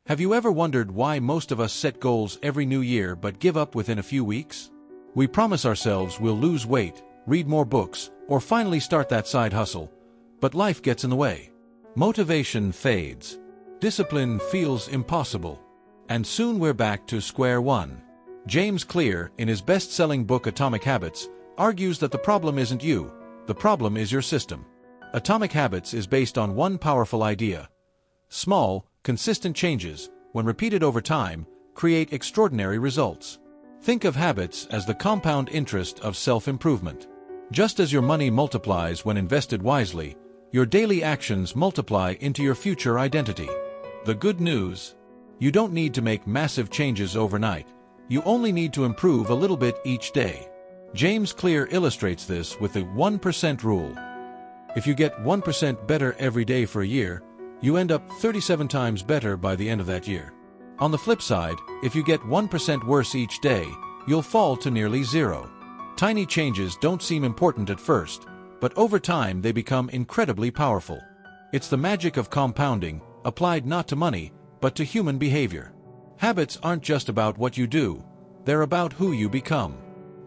Have you ever wondered why most of us set goals every new year but give up within a few weeks? We promise ourselves we'll lose weight, read more books, or finally start that side hustle, but life gets in the way. Motivation fades. Discipline feels impossible. And soon we're back to square one. James Clear, in his best-selling book Atomic Habits, argues that the problem isn't you, the problem is your system. Atomic Habits is based on one powerful idea. Small, consistent changes, when repeated over time, create extraordinary results. Think of habits as the compound interest of self-improvement. Just as your money multiplies when invested wisely, your daily actions multiply into your future identity. The good news: you don't need to make massive changes overnight. You only need to improve a little bit each day. James Clear illustrates this with the 1% rule. If you get 1% better every day for a year, you end up 37 times better by the end of that year. On the flip side, if you get 1% worse each day, you'll fall to nearly zero. Tiny changes don't seem important at first, but over time they become incredibly powerful. It's the magic of compounding, applied not to money, but to human behavior. Habits aren't just about what you do, they're about who you become.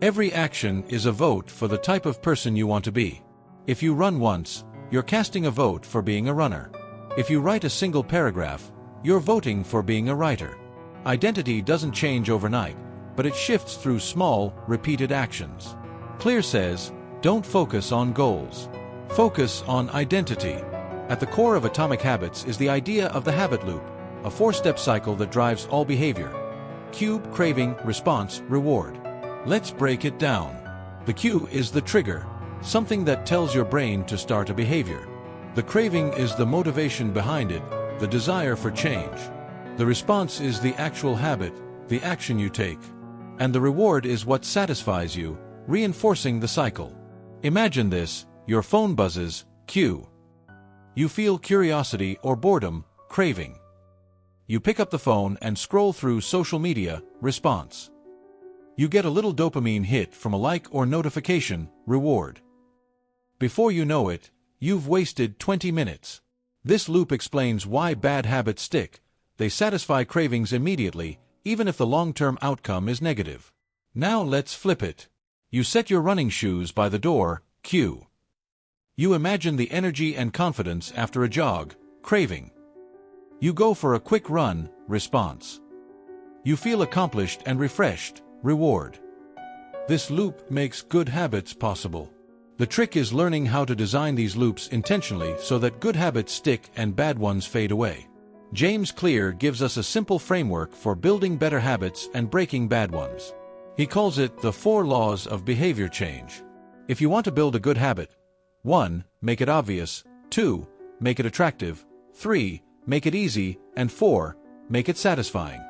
Every action is a vote for the type of person you want to be. If you run once, you're casting a vote for being a runner. If you write a single paragraph, you're voting for being a writer. Identity doesn't change overnight, but it shifts through small, repeated actions. Clear says, don't focus on goals. Focus on identity. At the core of Atomic Habits is the idea of the habit loop, a four-step cycle that drives all behavior. Cue, craving, response, reward. Let's break it down. The cue is the trigger, something that tells your brain to start a behavior. The craving is the motivation behind it, the desire for change. The response is the actual habit, the action you take. And the reward is what satisfies you, reinforcing the cycle. Imagine this: your phone buzzes, cue. You feel curiosity or boredom, craving. You pick up the phone and scroll through social media, response. You get a little dopamine hit from a like or notification, reward. Before you know it, you've wasted 20 minutes. This loop explains why bad habits stick. They satisfy cravings immediately, even if the long-term outcome is negative. Now let's flip it. You set your running shoes by the door, cue. You imagine the energy and confidence after a jog, craving. You go for a quick run, response. You feel accomplished and refreshed, reward. This loop makes good habits possible. The trick is learning how to design these loops intentionally so that good habits stick and bad ones fade away. James Clear gives us a simple framework for building better habits and breaking bad ones. He calls it the 4 laws of behavior change. If you want to build a good habit, 1. Make it obvious. 2. Make it attractive. 3. Make it easy. And 4. Make it satisfying.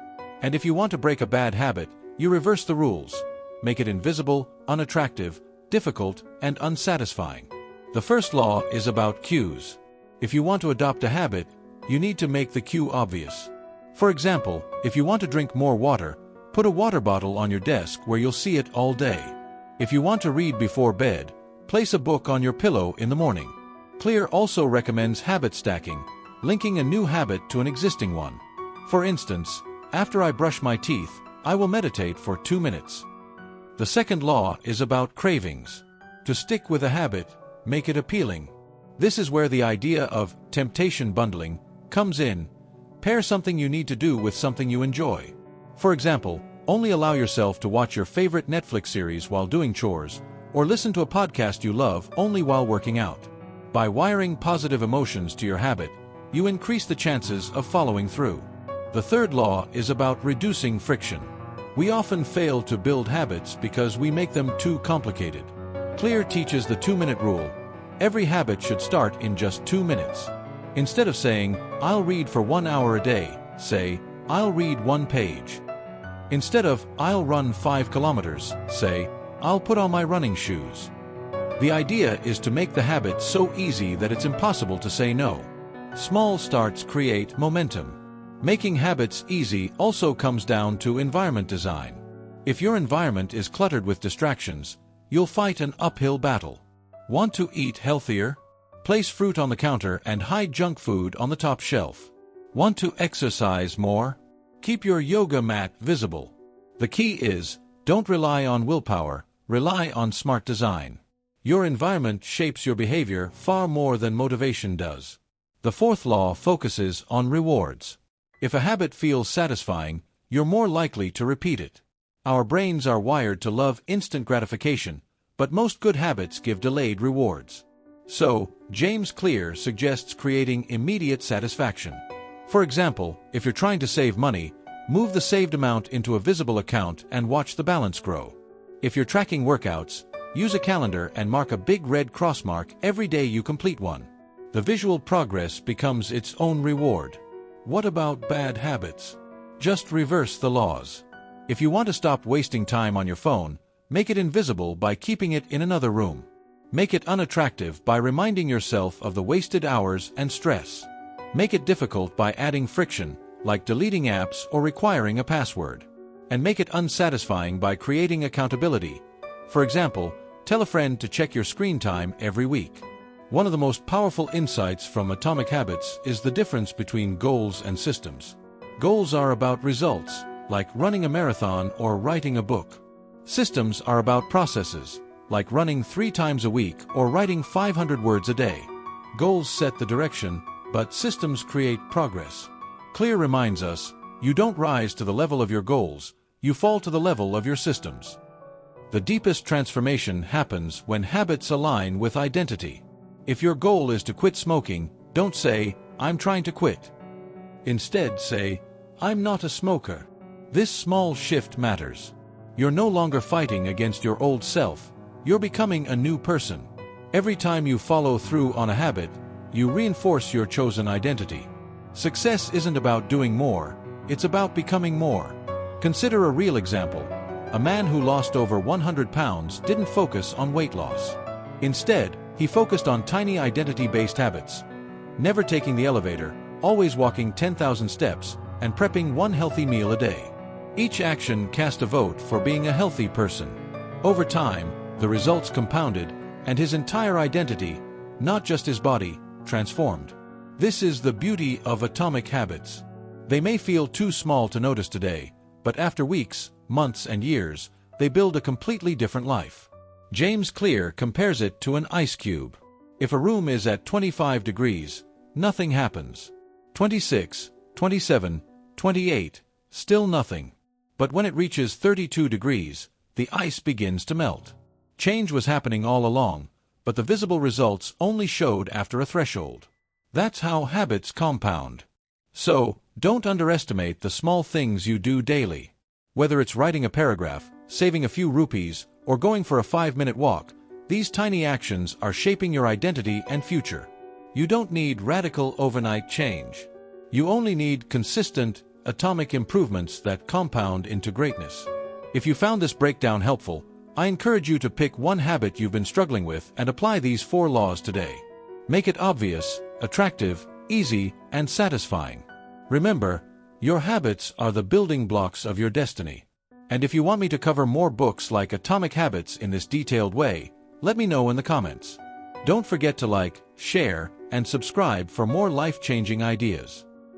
And if you want to break a bad habit, you reverse the rules. Make it invisible, unattractive, difficult, and unsatisfying. The first law is about cues. If you want to adopt a habit, you need to make the cue obvious. For example, if you want to drink more water, put a water bottle on your desk where you'll see it all day. If you want to read before bed, place a book on your pillow in the morning. Clear also recommends habit stacking, linking a new habit to an existing one. For instance, after I brush my teeth, I will meditate for 2 minutes. The second law is about cravings. To stick with a habit, make it appealing. This is where the idea of temptation bundling comes in. Pair something you need to do with something you enjoy. For example, only allow yourself to watch your favorite Netflix series while doing chores, or listen to a podcast you love only while working out. By wiring positive emotions to your habit, you increase the chances of following through. The third law is about reducing friction. We often fail to build habits because we make them too complicated. Clear teaches the 2-minute rule. Every habit should start in just 2 minutes. Instead of saying, I'll read for 1 hour a day, say, I'll read 1 page. Instead of, I'll run 5 kilometers, say, I'll put on my running shoes. The idea is to make the habit so easy that it's impossible to say no. Small starts create momentum. Making habits easy also comes down to environment design. If your environment is cluttered with distractions, you'll fight an uphill battle. Want to eat healthier? Place fruit on the counter and hide junk food on the top shelf. Want to exercise more? Keep your yoga mat visible. The key is, don't rely on willpower, rely on smart design. Your environment shapes your behavior far more than motivation does. The fourth law focuses on rewards. If a habit feels satisfying, you're more likely to repeat it. Our brains are wired to love instant gratification, but most good habits give delayed rewards. So, James Clear suggests creating immediate satisfaction. For example, if you're trying to save money, move the saved amount into a visible account and watch the balance grow. If you're tracking workouts, use a calendar and mark a big red cross mark every day you complete one. The visual progress becomes its own reward. What about bad habits? Just reverse the laws. If you want to stop wasting time on your phone, make it invisible by keeping it in another room. Make it unattractive by reminding yourself of the wasted hours and stress. Make it difficult by adding friction, like deleting apps or requiring a password. And make it unsatisfying by creating accountability. For example, tell a friend to check your screen time every week. One of the most powerful insights from Atomic Habits is the difference between goals and systems. Goals are about results, like running a marathon or writing a book. Systems are about processes, like running 3 times a week or writing 500 words a day. Goals set the direction, but systems create progress. Clear reminds us, you don't rise to the level of your goals, you fall to the level of your systems. The deepest transformation happens when habits align with identity. If your goal is to quit smoking, don't say, "I'm trying to quit." Instead say, "I'm not a smoker." This small shift matters. You're no longer fighting against your old self, you're becoming a new person. Every time you follow through on a habit, you reinforce your chosen identity. Success isn't about doing more, it's about becoming more. Consider a real example. A man who lost over 100 pounds didn't focus on weight loss. Instead, he focused on tiny identity-based habits. Never taking the elevator, always walking 10,000 steps, and prepping one healthy meal a day. Each action cast a vote for being a healthy person. Over time, the results compounded, and his entire identity, not just his body, transformed. This is the beauty of Atomic Habits. They may feel too small to notice today, but after weeks, months, and years, they build a completely different life. James Clear compares it to an ice cube. If a room is at 25 degrees, nothing happens. 26, 27, 28, still nothing. But when it reaches 32 degrees, the ice begins to melt. Change was happening all along, but the visible results only showed after a threshold. That's how habits compound. So, don't underestimate the small things you do daily. Whether it's writing a paragraph, saving a few rupees, or going for a 5-minute walk, these tiny actions are shaping your identity and future. You don't need radical overnight change. You only need consistent, atomic improvements that compound into greatness. If you found this breakdown helpful, I encourage you to pick one habit you've been struggling with and apply these 4 laws today. Make it obvious, attractive, easy, and satisfying. Remember, your habits are the building blocks of your destiny. And if you want me to cover more books like Atomic Habits in this detailed way, let me know in the comments. Don't forget to like, share, and subscribe for more life-changing ideas.